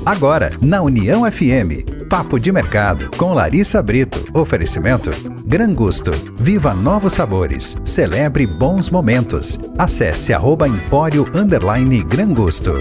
Agora, na União FM, Papo de Mercado, com Larissa Brito. Oferecimento Gran Gusto. Viva novos sabores. Celebre bons momentos. Acesse @empório_Gran Gusto.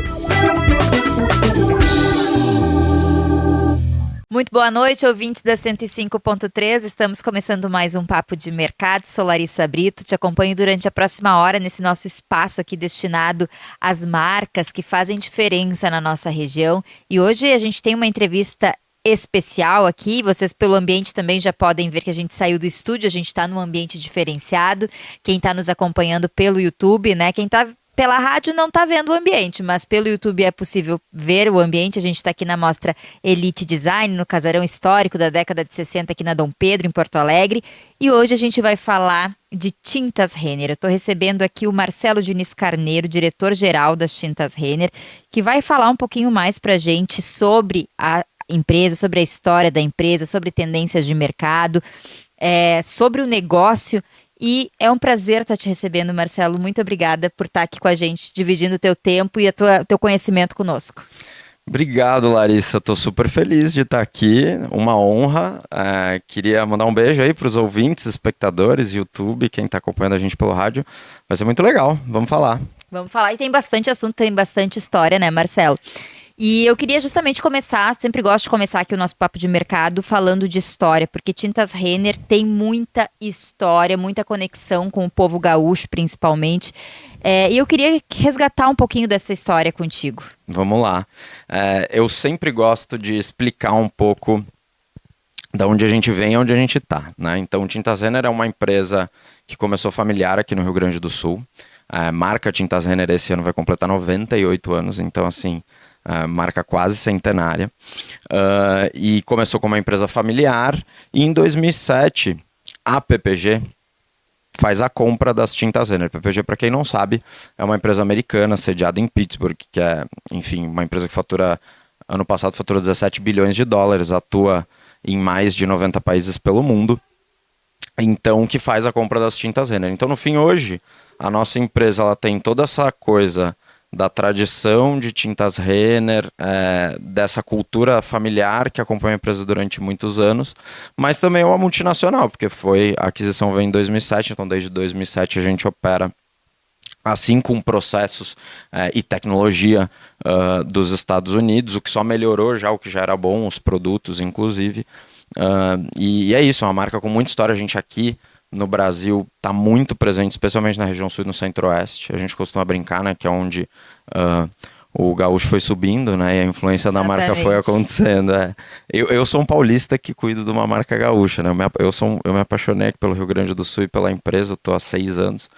Muito boa noite, ouvintes da 105.3. Estamos começando mais um Papo de Mercado. Sou Larissa Brito, te acompanho durante a próxima hora nesse nosso espaço aqui destinado às marcas que fazem diferença na nossa região. E hoje a gente tem uma entrevista especial aqui. Vocês pelo ambiente também já podem ver que a gente saiu do estúdio, a gente está num ambiente diferenciado. Quem está nos acompanhando pelo YouTube, né? Quem está pela rádio não está vendo o ambiente, mas pelo YouTube é possível ver o ambiente. A gente está aqui na mostra Elite Design, no casarão histórico da década de 60 aqui na Dom Pedro, em Porto Alegre. E hoje a gente vai falar de Tintas Renner. Eu estou recebendo aqui o Marcelo Diniz Carneiro, diretor-geral das Tintas Renner, que vai falar um pouquinho mais para a gente sobre a empresa, sobre a história da empresa, sobre tendências de mercado, sobre o negócio. E é um prazer estar te recebendo, Marcelo. Muito obrigada por estar aqui com a gente, dividindo o teu tempo e o teu conhecimento conosco. Obrigado, Larissa. Estou super feliz de estar aqui. Uma honra. Queria mandar um beijo aí para os ouvintes, espectadores, YouTube, quem está acompanhando a gente pelo rádio. Vai ser muito legal. Vamos falar. Vamos falar. E tem bastante assunto, tem bastante história, né, Marcelo? E eu queria justamente começar, sempre gosto de começar aqui o nosso Papo de Mercado falando de história, porque Tintas Renner tem muita história, muita conexão com o povo gaúcho, principalmente. E eu queria resgatar um pouquinho dessa história contigo. Vamos lá. Eu sempre gosto de explicar um pouco da onde a gente vem e onde a gente está, né? Então, Tintas Renner é uma empresa que começou familiar aqui no Rio Grande do Sul. A marca Tintas Renner esse ano vai completar 98 anos, então assim... marca quase centenária, e começou como uma empresa familiar, e em 2007 a PPG faz a compra das Tintas Renner. PPG, para quem não sabe, é uma empresa americana sediada em Pittsburgh, que é, enfim, uma empresa que ano passado faturou 17 bilhões de dólares, atua em mais de 90 países pelo mundo, então que faz a compra das Tintas Renner. Então, no fim, hoje, a nossa empresa ela tem toda essa coisa da tradição de Tintas Renner, dessa cultura familiar que acompanha a empresa durante muitos anos, mas também é uma multinacional, porque a aquisição veio em 2007, então desde 2007 a gente opera assim com processos e tecnologia dos Estados Unidos, o que só melhorou já o que já era bom, os produtos inclusive, e é isso, é uma marca com muita história. A gente aqui no Brasil está muito presente, especialmente na região sul e no centro-oeste. A gente costuma brincar, né, que é onde o gaúcho foi subindo, né, e a influência da marca foi acontecendo. Eu sou um paulista que cuido de uma marca gaúcha, né? Eu me apaixonei pelo Rio Grande do Sul e pela empresa. Eu estou há 6 anos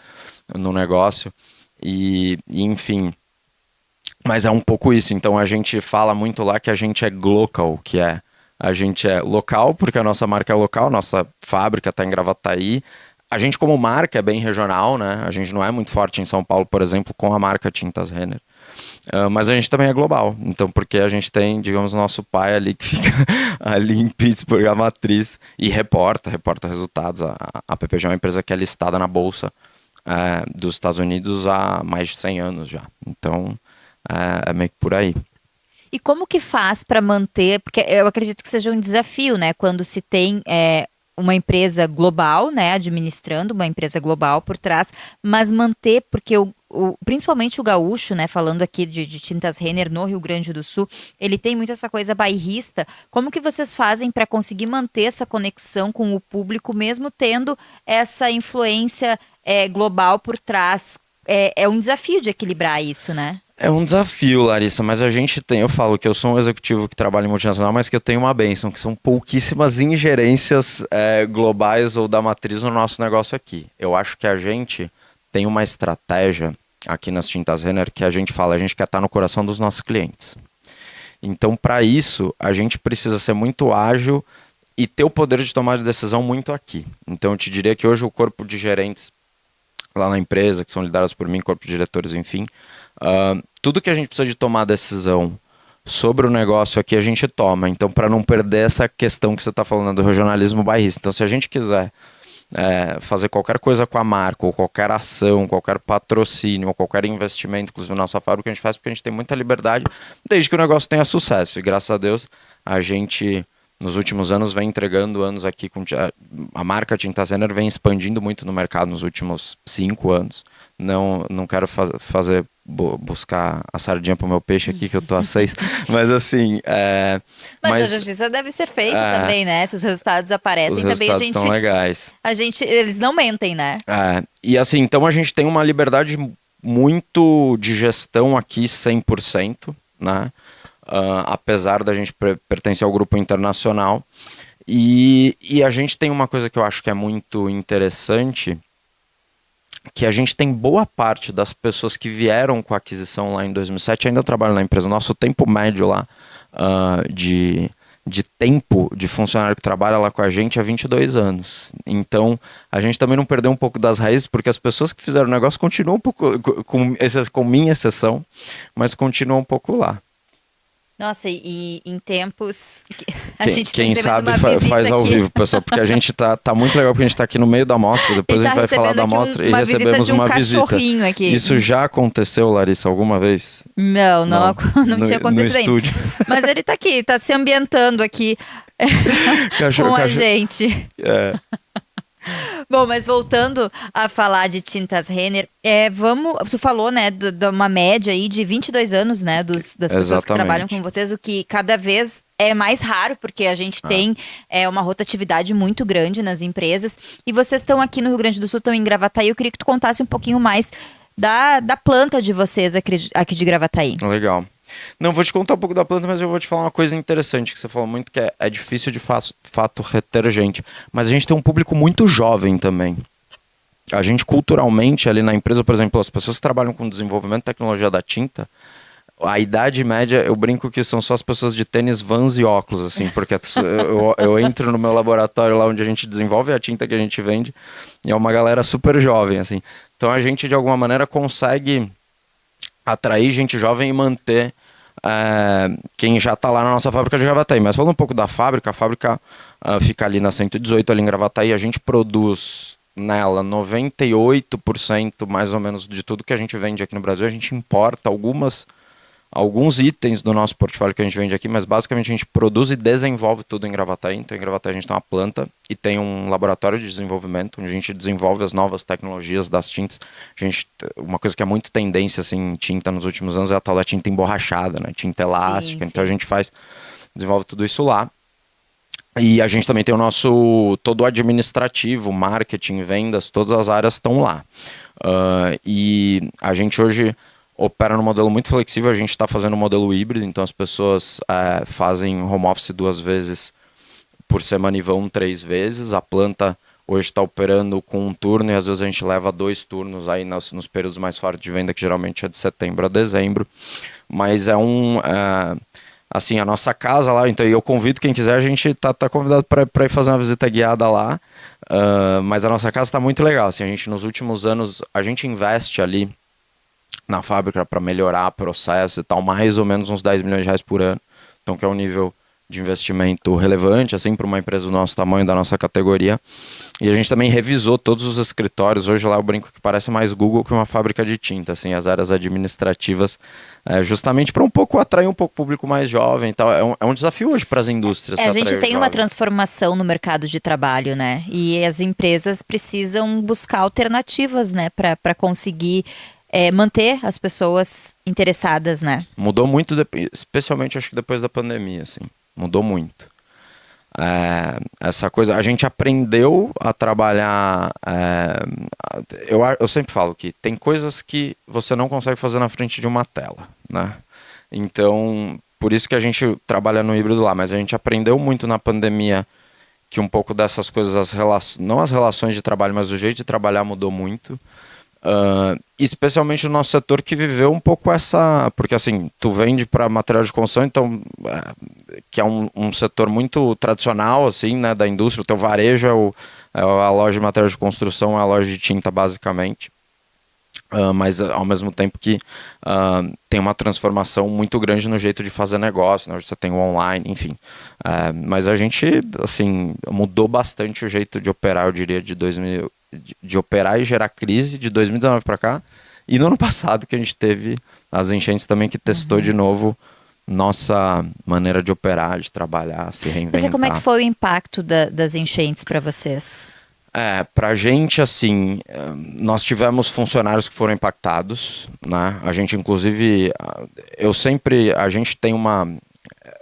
no negócio e enfim... Mas é um pouco isso. Então a gente fala muito lá que a gente é glocal, que é... A gente é local, porque a nossa marca é local, nossa fábrica está em Gravataí. A gente, como marca, é bem regional, né? A gente não é muito forte em São Paulo, por exemplo, com a marca Tintas Renner. Mas a gente também é global. Então, porque a gente tem, digamos, nosso pai ali que fica ali em Pittsburgh, a matriz, e reporta resultados. A PPG é uma empresa que é listada na Bolsa dos Estados Unidos há mais de 100 anos já. Então, é meio que por aí. E como que faz para manter, porque eu acredito que seja um desafio, né, quando se tem uma empresa global, né, administrando uma empresa global por trás, mas manter, porque principalmente o gaúcho, né, falando aqui de Tintas Renner no Rio Grande do Sul, ele tem muito essa coisa bairrista. Como que vocês fazem para conseguir manter essa conexão com o público, mesmo tendo essa influência global por trás? É um desafio de equilibrar isso, né? É um desafio, Larissa, mas eu falo que eu sou um executivo que trabalha em multinacional, mas que eu tenho uma bênção, que são pouquíssimas ingerências globais ou da matriz no nosso negócio aqui. Eu acho que a gente tem uma estratégia aqui nas Tintas Renner que a gente quer estar no coração dos nossos clientes. Então, para isso, a gente precisa ser muito ágil e ter o poder de tomar de decisão muito aqui. Então, eu te diria que hoje o corpo de gerentes lá na empresa, que são liderados por mim, corpo de diretores, enfim, tudo que a gente precisa de tomar decisão sobre o negócio aqui a gente toma. Então, para não perder essa questão que você está falando do regionalismo bairrista. Então, se a gente quiser fazer qualquer coisa com a marca, ou qualquer ação, qualquer patrocínio, ou qualquer investimento, inclusive na nossa fábrica, a gente faz porque a gente tem muita liberdade, desde que o negócio tenha sucesso. E graças a Deus, a gente, nos últimos anos, vem entregando anos aqui. A marca Tintas Renner vem expandindo muito no mercado nos últimos 5 anos. Não quero buscar a sardinha pro meu peixe aqui, que eu tô a 6. Mas assim... Mas a justiça deve ser feita também, né? Se os resultados aparecem, os também resultados estão legais. Eles não mentem, né? E assim, então a gente tem uma liberdade muito de gestão aqui, 100%, né? Apesar da gente pertencer ao grupo internacional. E a gente tem uma coisa que eu acho que é muito interessante, que a gente tem boa parte das pessoas que vieram com a aquisição lá em 2007 ainda trabalham na empresa. O nosso tempo médio lá de tempo de funcionário que trabalha lá com a gente é 22 anos. Então, a gente também não perdeu um pouco das raízes, porque as pessoas que fizeram o negócio continuam um pouco, com minha exceção, mas continuam um pouco lá. Nossa, e em tempos... Quem sabe faz ao vivo, pessoal, porque a gente tá muito legal, porque a gente tá aqui no meio da amostra, depois a gente vai falar da amostra e recebemos uma visita. Aqui. Isso já aconteceu, Larissa, alguma vez? Não tinha acontecido ainda. Mas ele tá aqui, tá se ambientando aqui com a gente. Bom, mas voltando a falar de Tintas Renner, tu falou, né, de uma média aí de 22 anos, né, das pessoas que trabalham com vocês, o que cada vez é mais raro, porque a gente tem uma rotatividade muito grande nas empresas, e vocês estão aqui no Rio Grande do Sul, estão em Gravataí. Eu queria que tu contasse um pouquinho mais da planta de vocês aqui de Gravataí. Legal. Não, vou te contar um pouco da planta, mas eu vou te falar uma coisa interessante que você falou muito, que é difícil de fato reter gente. Mas a gente tem um público muito jovem também. A gente culturalmente ali na empresa, por exemplo, as pessoas que trabalham com desenvolvimento de tecnologia da tinta, a idade média, eu brinco que são só as pessoas de tênis, Vans e óculos, assim, porque eu entro no meu laboratório lá onde a gente desenvolve a tinta que a gente vende, e é uma galera super jovem, assim. Então a gente, de alguma maneira, consegue atrair gente jovem e manter quem já está lá na nossa fábrica de Gravataí. Mas falando um pouco da fábrica, a fábrica fica ali na 118, ali em Gravataí. A gente produz nela 98% mais ou menos de tudo que a gente vende aqui no Brasil. A gente importa alguns itens do nosso portfólio que a gente vende aqui, mas basicamente a gente produz e desenvolve tudo em Gravataí. Então em Gravataí a gente tem uma planta e tem um laboratório de desenvolvimento onde a gente desenvolve as novas tecnologias das tintas. Uma coisa que é muito tendência assim, em tinta nos últimos anos é a tal da tinta emborrachada, né? Tinta elástica. Sim. Então a gente desenvolve tudo isso lá. E a gente também tem todo o administrativo, marketing, vendas, todas as áreas estão lá. E a gente hoje opera no modelo muito flexível. A gente está fazendo um modelo híbrido, então as pessoas fazem home office 2 vezes por semana e vão 3 vezes. A planta hoje está operando com um turno e às vezes a gente leva 2 turnos aí nos períodos mais fortes de venda, que geralmente é de setembro a dezembro. Mas assim, a nossa casa lá, então eu convido quem quiser, a gente tá convidado para ir fazer uma visita guiada lá. Mas a nossa casa está muito legal. Assim, a gente nos últimos anos, a gente investe ali na fábrica para melhorar o processo e tal, mais ou menos uns 10 milhões de reais por ano. Então, que é um nível de investimento relevante, assim, para uma empresa do nosso tamanho, da nossa categoria. E a gente também revisou todos os escritórios. Hoje lá eu brinco que parece mais Google que uma fábrica de tinta, assim, as áreas administrativas, justamente para atrair um pouco o público mais jovem e tal. É um desafio hoje para as indústrias. A gente tem uma transformação no mercado de trabalho, né? E as empresas precisam buscar alternativas, né, para conseguir manter as pessoas interessadas, né? Mudou muito, especialmente acho que depois da pandemia, assim. Mudou muito. Essa coisa, a gente aprendeu a trabalhar. Eu sempre falo que tem coisas que você não consegue fazer na frente de uma tela, né? Então, por isso que a gente trabalha no híbrido lá, mas a gente aprendeu muito na pandemia que um pouco dessas coisas, não as relações de trabalho, mas o jeito de trabalhar mudou muito. Especialmente no nosso setor, que viveu um pouco porque assim, tu vende para material de construção, então que é um setor muito tradicional assim, né, da indústria. O teu varejo é a loja de material de construção, é a loja de tinta basicamente. mas ao mesmo tempo que tem uma transformação muito grande no jeito de fazer negócio, né? Hoje você tem o online, enfim. Mas a gente, assim, mudou bastante o jeito de operar, eu diria, de operar e gerar crise de 2019 para cá. E no ano passado que a gente teve as enchentes também, que testou de novo nossa maneira de operar, de trabalhar, se reinventar. Mas como é que foi o impacto das enchentes para vocês? Pra gente, assim, nós tivemos funcionários que foram impactados, né? A gente, inclusive, a gente tem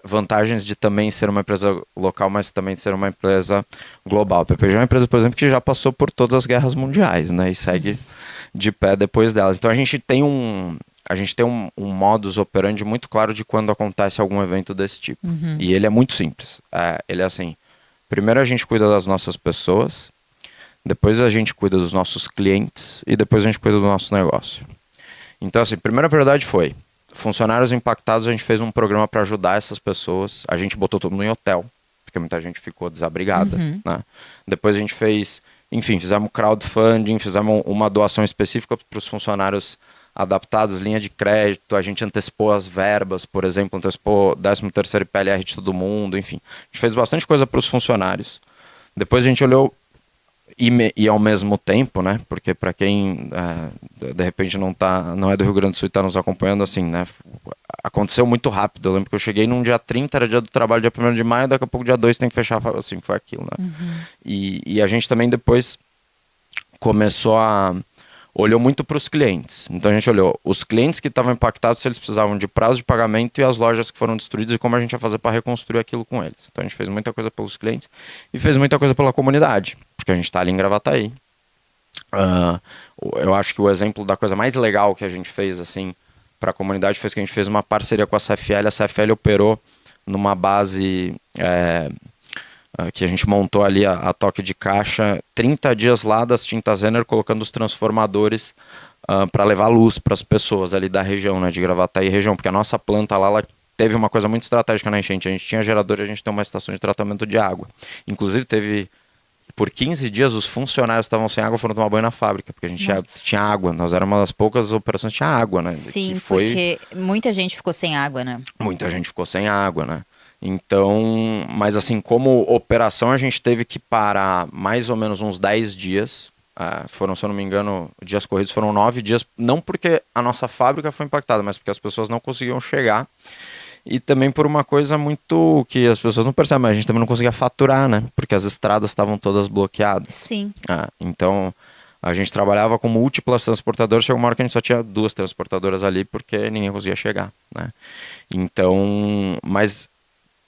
vantagens de também ser uma empresa local, mas também de ser uma empresa global. A PPG é uma empresa, por exemplo, que já passou por todas as guerras mundiais, né? E segue de pé depois delas. Então a gente tem um modus operandi muito claro de quando acontece algum evento desse tipo. E ele é muito simples. Ele é assim, primeiro a gente cuida das nossas pessoas, depois a gente cuida dos nossos clientes e depois a gente cuida do nosso negócio. Então, assim, a primeira prioridade foi funcionários impactados. A gente fez um programa para ajudar essas pessoas. A gente botou todo mundo em hotel, porque muita gente ficou desabrigada, né? Depois a gente fizemos crowdfunding, fizemos uma doação específica para os funcionários adaptados, linha de crédito. A gente antecipou as verbas, por exemplo, antecipou 13º IPLR de todo mundo, enfim. A gente fez bastante coisa para os funcionários. Depois a gente olhou e ao mesmo tempo, né? Porque para quem de repente não é do Rio Grande do Sul e está nos acompanhando, assim, né? Aconteceu muito rápido. Eu lembro que eu cheguei num dia 30, era dia do trabalho, dia 1º de maio, daqui a pouco dia 2 tem que fechar, assim, foi aquilo, né? E a gente também depois olhou muito para os clientes. Então a gente olhou os clientes que estavam impactados, se eles precisavam de prazo de pagamento, e as lojas que foram destruídas e como a gente ia fazer para reconstruir aquilo com eles. Então a gente fez muita coisa pelos clientes e fez muita coisa pela comunidade, porque a gente está ali em Gravataí. Eu acho que o exemplo da coisa mais legal que a gente fez assim para a comunidade foi que a gente fez uma parceria com a CFL. A CFL operou numa base que a gente montou ali a toque de caixa, 30 dias lá das tintas Renner, colocando os transformadores para levar luz para as pessoas ali da região, né, de Gravataí região, porque a nossa planta lá, ela teve uma coisa muito estratégica na enchente. A gente tinha gerador e a gente tem uma estação de tratamento de água. Inclusive por 15 dias os funcionários estavam sem água, foram tomar banho na fábrica, porque a gente tinha água. Nós éramos uma das poucas operações que tinha água, né? Sim, porque muita gente ficou sem água, né? Muita gente ficou sem água, né? Então, mas assim, como operação, a gente teve que parar mais ou menos uns 10 dias. Foram, se eu não me engano, dias corridos, foram 9 dias. Não porque a nossa fábrica foi impactada, mas porque as pessoas não conseguiam chegar. E também por uma coisa muito que as pessoas não percebem, mas a gente também não conseguia faturar, né? Porque as estradas estavam todas bloqueadas. Sim. Então, a gente trabalhava com múltiplas transportadoras. Chegou uma hora que a gente só tinha 2 transportadoras ali, porque ninguém conseguia chegar, né? Então, mas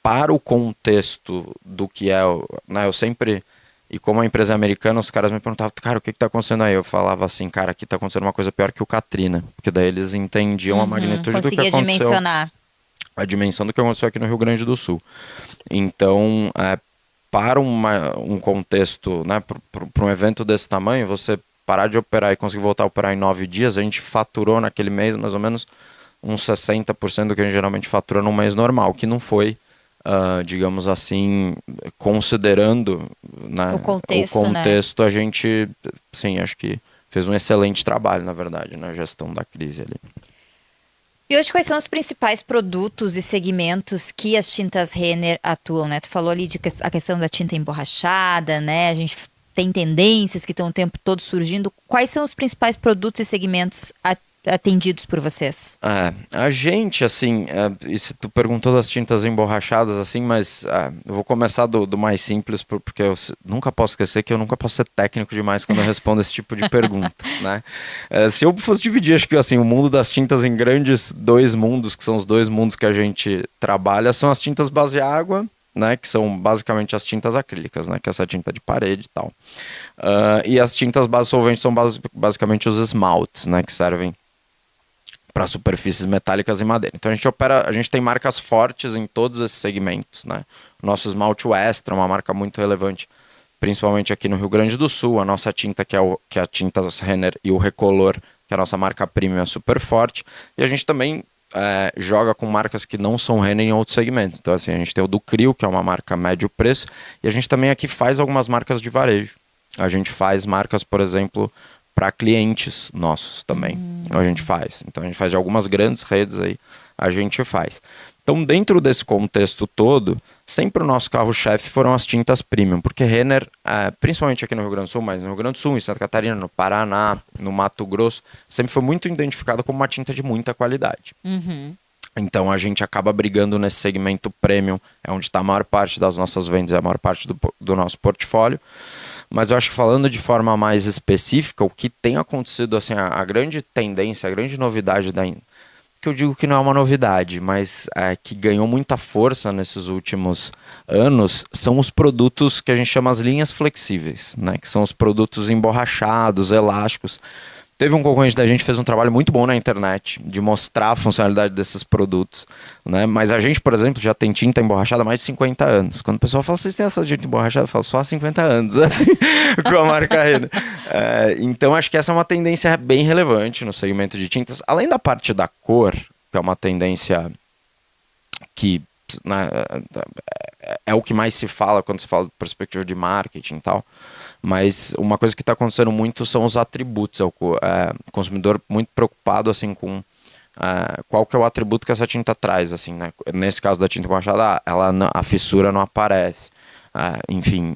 para o contexto do que é, né, eu sempre, e como a empresa é americana, os caras me perguntavam, cara, o que está acontecendo aí? Eu falava assim, cara, aqui está acontecendo uma coisa pior que o Katrina, porque daí eles entendiam a magnitude do que aconteceu. Conseguia dimensionar. A dimensão do que aconteceu aqui no Rio Grande do Sul. Então, para um contexto, né, para um evento desse tamanho, você parar de operar e conseguir voltar a operar em 9 dias, a gente faturou naquele mês mais ou menos uns 60% do que a gente geralmente fatura num mês normal, que não foi, digamos assim, considerando, né, o contexto, né? A gente, sim, acho que fez um excelente trabalho, na verdade, na gestão da crise ali. E hoje, quais são os principais produtos e segmentos que as tintas Renner atuam, né? Tu falou ali a questão da tinta emborrachada, né? A gente tem tendências que estão o tempo todo surgindo. Quais são os principais produtos e segmentos atendidos por vocês? A gente, assim, e se tu perguntou das tintas emborrachadas, assim, mas eu vou começar do mais simples, porque eu nunca posso esquecer que eu nunca posso ser técnico demais quando eu respondo esse tipo de pergunta, né? Se eu fosse dividir, acho que assim, o mundo das tintas em grandes 2 mundos, que são os 2 mundos que a gente trabalha, são as tintas base água, né, que são basicamente as tintas acrílicas, né, que é essa tinta de parede e tal. E as tintas base solvente são basicamente os esmaltes, né, que servem para superfícies metálicas e madeira. Então a gente tem marcas fortes em todos esses segmentos, né? O nosso esmalte Extra é uma marca muito relevante, principalmente aqui no Rio Grande do Sul. A nossa tinta, que é a tinta Renner, e o Recolor, que é a nossa marca premium, é super forte. E a gente também joga com marcas que não são Renner em outros segmentos. Então assim, a gente tem o Ducrio, que é uma marca médio preço, e a gente também aqui faz algumas marcas de varejo. A gente faz marcas, por exemplo, para clientes nossos também. A gente faz. Então a gente faz de algumas grandes redes aí, a gente faz. Então, dentro desse contexto todo, sempre o nosso carro-chefe foram as tintas premium, porque Renner, principalmente aqui no Rio Grande do Sul, mas no Rio Grande do Sul, em Santa Catarina, no Paraná, no Mato Grosso, sempre foi muito identificado como uma tinta de muita qualidade. Então a gente acaba brigando nesse segmento premium, é onde está a maior parte das nossas vendas, é a maior parte do nosso portfólio. Mas eu acho que falando de forma mais específica, o que tem acontecido, assim, a grande tendência, a grande novidade que eu digo que não é uma novidade, mas que ganhou muita força nesses últimos anos, são os produtos que a gente chama as linhas flexíveis, né? Que são os produtos emborrachados, elásticos. Teve um concorrente da gente que fez um trabalho muito bom na internet de mostrar a funcionalidade desses produtos, né? Mas a gente, por exemplo, já tem tinta emborrachada há mais de 50 anos. Quando o pessoal fala, vocês têm essa tinta emborrachada? Eu falo, só há 50 anos, assim, com a marca Renner. Então, acho que essa é uma tendência bem relevante no segmento de tintas. Além da parte da cor, que é uma tendência que, né, é o que mais se fala quando se fala de perspectiva de marketing e tal. Mas uma coisa que está acontecendo muito são os atributos. O consumidor muito preocupado assim, com qual que é o atributo que essa tinta traz. Assim, né? Nesse caso da tinta emborrachada, a fissura não aparece. Enfim,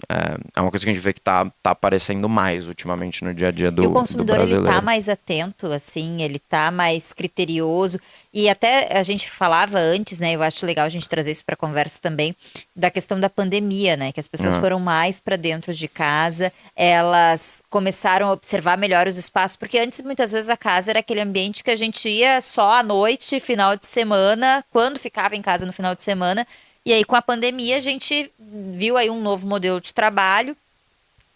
é uma coisa que a gente vê que tá aparecendo mais ultimamente no dia a dia do brasileiro. E o consumidor, ele tá mais atento, assim, ele tá mais criterioso. E até a gente falava antes, né, eu acho legal a gente trazer isso para conversa também, da questão da pandemia, né, que as pessoas foram mais para dentro de casa, elas começaram a observar melhor os espaços, porque antes, muitas vezes, a casa era aquele ambiente que a gente ia só à noite, final de semana, quando ficava em casa no final de semana. E aí, com a pandemia, a gente viu aí um novo modelo de trabalho.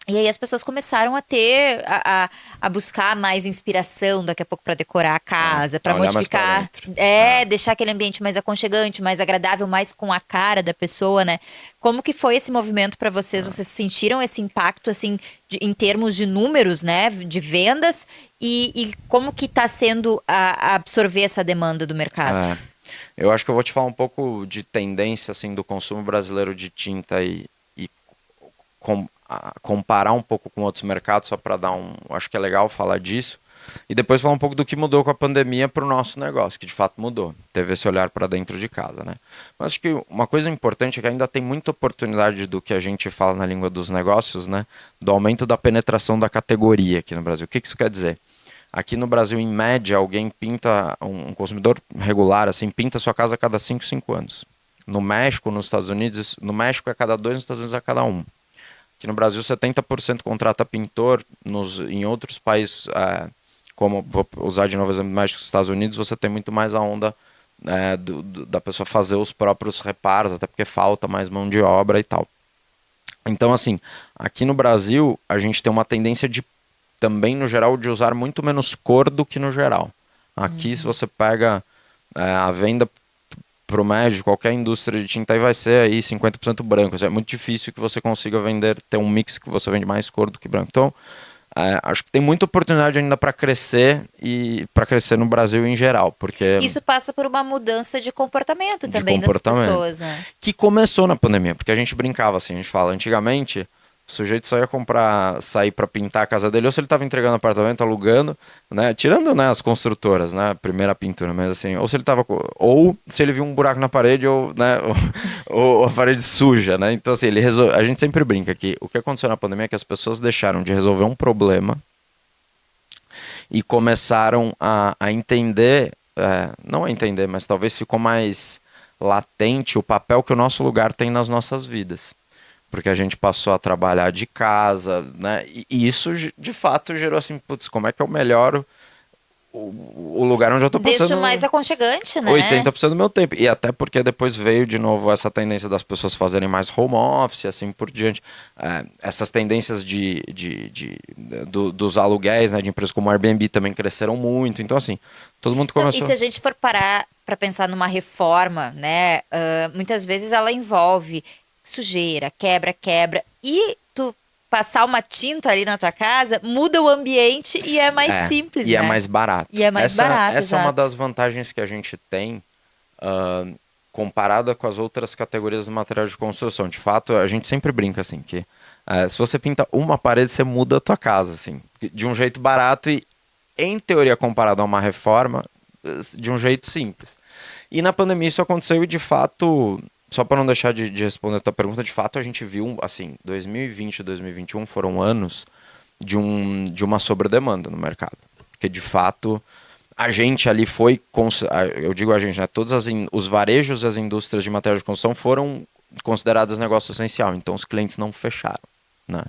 E aí as pessoas começaram a ter, a buscar mais inspiração daqui a pouco para decorar a casa, para modificar, deixar aquele ambiente mais aconchegante, mais agradável, mais com a cara da pessoa, né? Como que foi esse movimento para vocês? Vocês sentiram esse impacto, assim, em termos de números, né? De vendas? E como que está sendo a absorver essa demanda do mercado? Eu acho que eu vou te falar um pouco de tendência assim, do consumo brasileiro de tinta e comparar um pouco com outros mercados, só para dar acho que é legal falar disso. E depois falar um pouco do que mudou com a pandemia para o nosso negócio, que de fato mudou. Teve esse olhar para dentro de casa, né? Mas acho que uma coisa importante é que ainda tem muita oportunidade do que a gente fala na língua dos negócios, né? Do aumento da penetração da categoria aqui no Brasil. O que isso quer dizer? Aqui no Brasil, em média, alguém pinta, um consumidor regular, assim, pinta sua casa a cada 5 anos. No México, nos Estados Unidos, no México é a cada 2, nos Estados Unidos é a cada 1. Aqui no Brasil, 70% contrata pintor. Em outros países, como vou usar de novo o exemplo do México e dos Estados Unidos, você tem muito mais a onda da pessoa fazer os próprios reparos, até porque falta mais mão de obra e tal. Então, assim, aqui no Brasil, a gente tem uma tendência também, no geral, de usar muito menos cor do que no geral. Aqui, se você pega a venda para o médio, qualquer indústria de tinta, aí vai ser aí 50% branco. É muito difícil que você consiga ter um mix que você vende mais cor do que branco. Então, acho que tem muita oportunidade ainda para crescer e para crescer no Brasil em geral, porque isso passa por uma mudança de comportamento também das pessoas, né? Que começou na pandemia, porque a gente brincava assim, a gente fala, antigamente o sujeito só ia sair para pintar a casa dele, ou se ele estava entregando apartamento, alugando, né? Tirando, né, as construtoras, né? Primeira pintura, mas assim, ou se ele viu um buraco na parede, ou, né, ou a parede suja, né? Então, assim, a gente sempre brinca que o que aconteceu na pandemia é que as pessoas deixaram de resolver um problema e começaram a entender, não a entender, mas talvez ficou mais latente o papel que o nosso lugar tem nas nossas vidas. Porque a gente passou a trabalhar de casa, né? E isso, de fato, gerou assim, putz, como é que eu melhoro o lugar onde eu tô passando... Deixa mais aconchegante, né? 80% do meu tempo. E até porque depois veio de novo essa tendência das pessoas fazerem mais home office, assim por diante. Essas tendências dos aluguéis, né, de empresas como Airbnb também cresceram muito. Então, assim, todo mundo começou... E se a gente for parar para pensar numa reforma, né? Muitas vezes ela envolve sujeira, quebra, e tu passar uma tinta ali na tua casa, muda o ambiente e é mais simples, e né? É mais barato. E é mais barato, essa é uma das vantagens que a gente tem comparada com as outras categorias do material de construção. De fato, a gente sempre brinca assim, que se você pinta uma parede, você muda a tua casa, assim, de um jeito barato e, em teoria, comparado a uma reforma, de um jeito simples. E na pandemia isso aconteceu e, de fato, só para não deixar de responder a tua pergunta, de fato a gente viu, assim, 2020 e 2021 foram anos de uma sobredemanda no mercado. Porque, de fato, a gente ali foi, eu digo a gente, né, todos os varejos e as indústrias de material de construção foram consideradas negócio essencial, então os clientes não fecharam, né?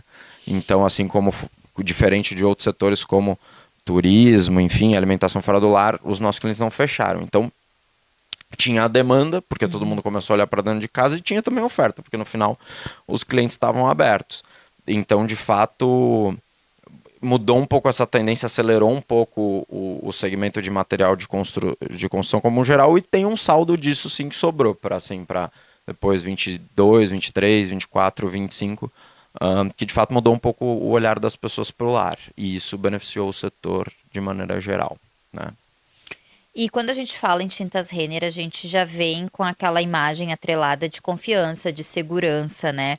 Então, assim como diferente de outros setores como turismo, enfim, alimentação fora do lar, os nossos clientes não fecharam. Então, tinha a demanda, porque todo mundo começou a olhar para dentro de casa, e tinha também a oferta, porque no final os clientes estavam abertos. Então, de fato, mudou um pouco essa tendência, acelerou um pouco o segmento de material de construção como um geral, e tem um saldo disso sim que sobrou para depois 22, 23, 24, 25, que de fato mudou um pouco o olhar das pessoas para o lar, e isso beneficiou o setor de maneira geral, né? E quando a gente fala em tintas Renner, a gente já vem com aquela imagem atrelada de confiança, de segurança, né?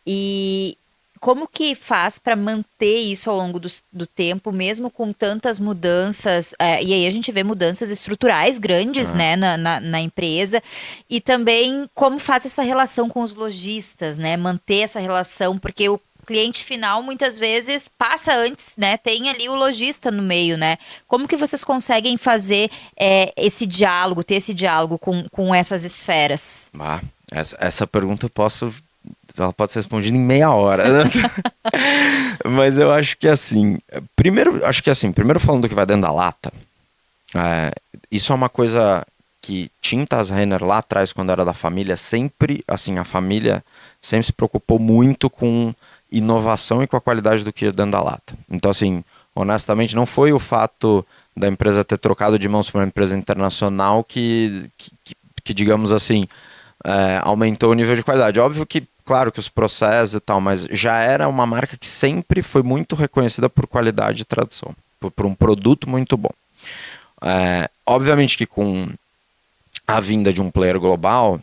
E como que faz para manter isso ao longo do tempo, mesmo com tantas mudanças? E aí a gente vê mudanças estruturais grandes, né, na empresa. E também como faz essa relação com os lojistas, né? Manter essa relação, porque o cliente final muitas vezes passa antes, né? Tem ali o lojista no meio, né? Como que vocês conseguem fazer esse diálogo, ter esse diálogo com essas esferas? Essa pergunta ela pode ser respondida em meia hora, né? Mas eu acho que assim, primeiro falando do que vai dentro da lata, isso é uma coisa que Tintas Renner lá atrás, quando era da família, sempre, assim, a família sempre se preocupou muito com inovação e com a qualidade do que ia dentro da lata. Então, assim, honestamente, não foi o fato da empresa ter trocado de mãos para uma empresa internacional que digamos assim, aumentou o nível de qualidade. Óbvio que, claro que os processos e tal, mas já era uma marca que sempre foi muito reconhecida por qualidade e tradição, por um produto muito bom. Obviamente que com a vinda de um player global,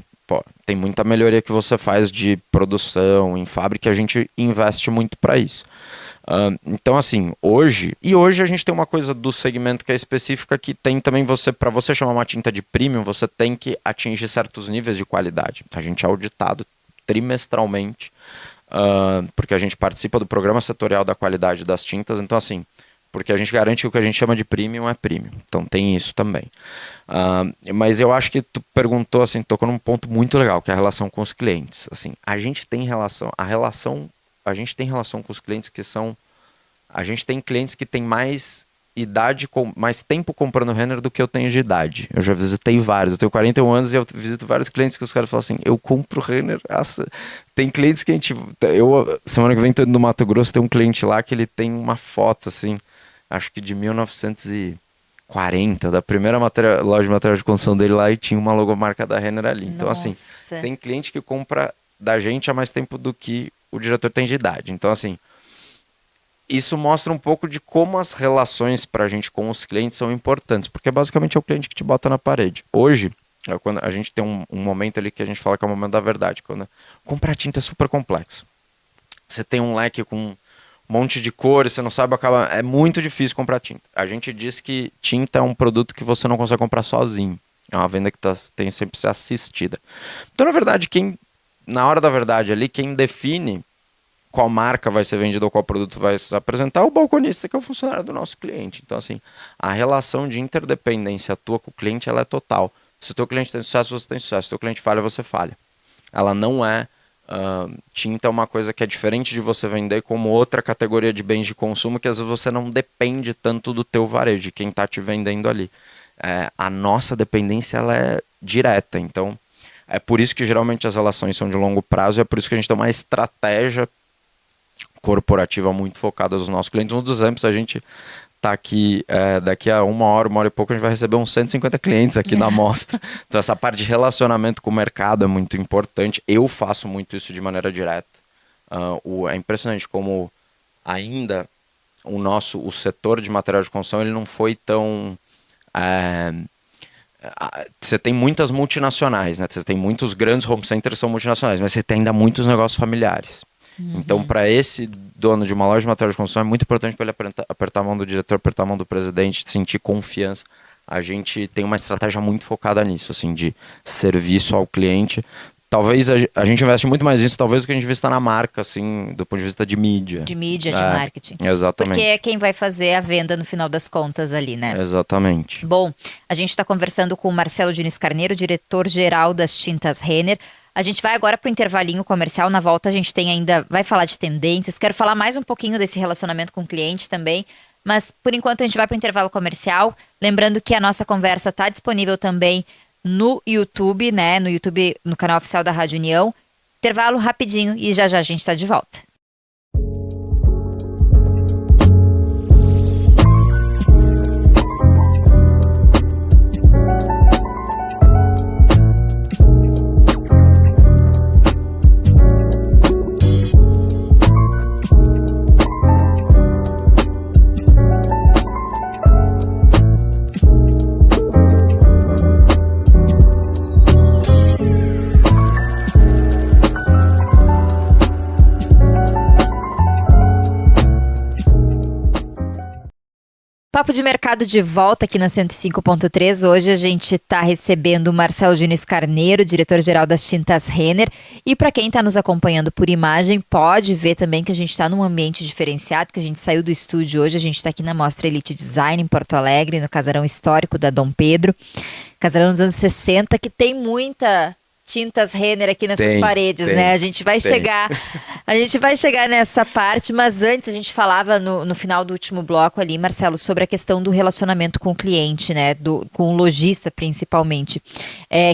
tem muita melhoria que você faz de produção em fábrica, a gente investe muito para isso. Então, assim, hoje a gente tem uma coisa do segmento que é específica, que tem também para você chamar uma tinta de premium, você tem que atingir certos níveis de qualidade. A gente é auditado trimestralmente, porque a gente participa do programa setorial da qualidade das tintas, então assim, porque a gente garante que o que a gente chama de premium é premium. Então tem isso também. Mas eu acho que tu perguntou, assim, tocou num ponto muito legal, que é a relação com os clientes. Assim, a gente tem relação com os clientes que são... A gente tem clientes que têm mais idade, mais tempo comprando Renner do que eu tenho de idade. Eu já visitei vários. Eu tenho 41 anos e eu visito vários clientes que os caras falam assim, eu compro Renner... Tem clientes que semana que vem tô indo no Mato Grosso, tem um cliente lá que ele tem uma foto, assim, acho que de 1940, da primeira loja de material de construção dele lá, e tinha uma logomarca da Renner ali. Então, assim, tem cliente que compra da gente há mais tempo do que o diretor tem de idade. Então, assim, isso mostra um pouco de como as relações pra gente com os clientes são importantes, porque basicamente é o cliente que te bota na parede. Hoje, quando a gente tem um momento ali que a gente fala que é o momento da verdade, quando comprar tinta é super complexo. Você tem um leque com um monte de cores, você não sabe, é muito difícil comprar tinta. A gente diz que tinta é um produto que você não consegue comprar sozinho. É uma venda que tem sempre que ser assistida. Então, na verdade, na hora da verdade ali, quem define qual marca vai ser vendida ou qual produto vai se apresentar é o balconista, que é o funcionário do nosso cliente. Então, assim, a relação de interdependência tua com o cliente, ela é total. Se o teu cliente tem sucesso, você tem sucesso. Se o teu cliente falha, você falha. Ela não é... tinta é uma coisa que é diferente de você vender como outra categoria de bens de consumo, que às vezes você não depende tanto do teu varejo, de quem está te vendendo ali. A nossa dependência, ela é direta. Então, é por isso que geralmente as relações são de longo prazo, e é por isso que a gente tem uma estratégia corporativa muito focada nos nossos clientes. Um dos exemplos, a gente tá aqui, daqui a uma hora e pouco, a gente vai receber uns 150 clientes aqui na mostra. Então essa parte de relacionamento com o mercado é muito importante. Eu faço muito isso de maneira direta. É impressionante como ainda o setor de material de construção, ele não foi tão você tem muitas multinacionais, né? Você tem muitos grandes home centers que são multinacionais, mas você tem ainda muitos negócios familiares. Então, para esse dono de uma loja de material de construção, é muito importante para ele apertar a mão do diretor, apertar a mão do presidente, sentir confiança. A gente tem uma estratégia muito focada nisso, assim, de serviço ao cliente. Talvez a gente investe muito mais nisso, talvez, do que a gente investa na marca, assim, do ponto de vista de mídia. De mídia, de marketing. Exatamente. Porque é quem vai fazer a venda no final das contas ali, né? Exatamente. Bom, a gente está conversando com o Marcelo Diniz Carneiro, diretor-geral das Tintas Renner. A gente vai agora para o intervalinho comercial. Na volta a gente vai falar de tendências. Quero falar mais um pouquinho desse relacionamento com o cliente também. Mas, por enquanto, a gente vai para o intervalo comercial. Lembrando que a nossa conversa está disponível também no YouTube, né? No YouTube, no canal oficial da Rádio União. Intervalo rapidinho e já a gente está de volta. Papo de Mercado de volta aqui na 105.3. Hoje a gente está recebendo o Marcelo Diniz Carneiro, diretor-geral das Tintas Renner. E para quem está nos acompanhando por imagem, pode ver também que a gente está num ambiente diferenciado, que a gente saiu do estúdio hoje, a gente está aqui na Mostra Elite Design em Porto Alegre, no casarão histórico da Dom Pedro. Casarão dos anos 60, que tem muita Tintas Renner aqui nessas paredes, né? A gente vai chegar nessa parte, mas antes a gente falava no final do último bloco ali, Marcelo, sobre a questão do relacionamento com o cliente, né? Com o lojista, principalmente.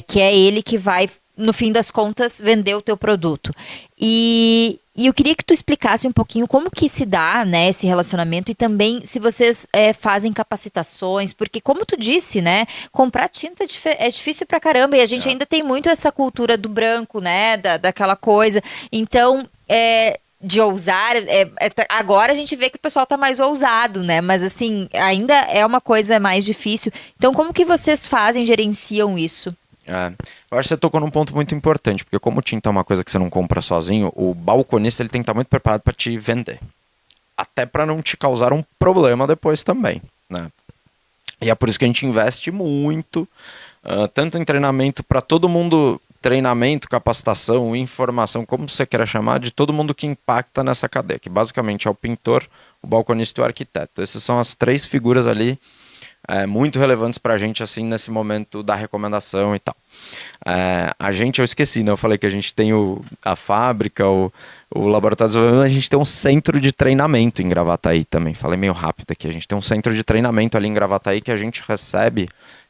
Que é ele que vai, no fim das contas, vender o teu produto. E eu queria que tu explicasse um pouquinho como que se dá, né, esse relacionamento e também se vocês fazem capacitações, porque como tu disse, né, comprar tinta é difícil pra caramba e a gente ainda tem muito essa cultura do branco, né, daquela coisa. Então, de ousar, agora a gente vê que o pessoal tá mais ousado, né, mas assim, ainda é uma coisa mais difícil. Então, como que vocês gerenciam isso? Eu acho que você tocou num ponto muito importante, porque como tinta é uma coisa que você não compra sozinho, o balconista ele tem que estar muito preparado para te vender. Até para não te causar um problema depois também, né? E é por isso que a gente investe muito, tanto em treinamento para todo mundo, treinamento, capacitação, informação, como você queira chamar, de todo mundo que impacta nessa cadeia, que basicamente é o pintor, o balconista e o arquiteto. Essas são as três figuras ali muito relevantes pra gente, assim, nesse momento da recomendação e tal. Eu esqueci, né? Eu falei que a gente tem a fábrica, o laboratório de desenvolvimento, a gente tem um centro de treinamento em Gravataí também. Falei meio rápido aqui. A gente tem um centro de treinamento ali em Gravataí que a gente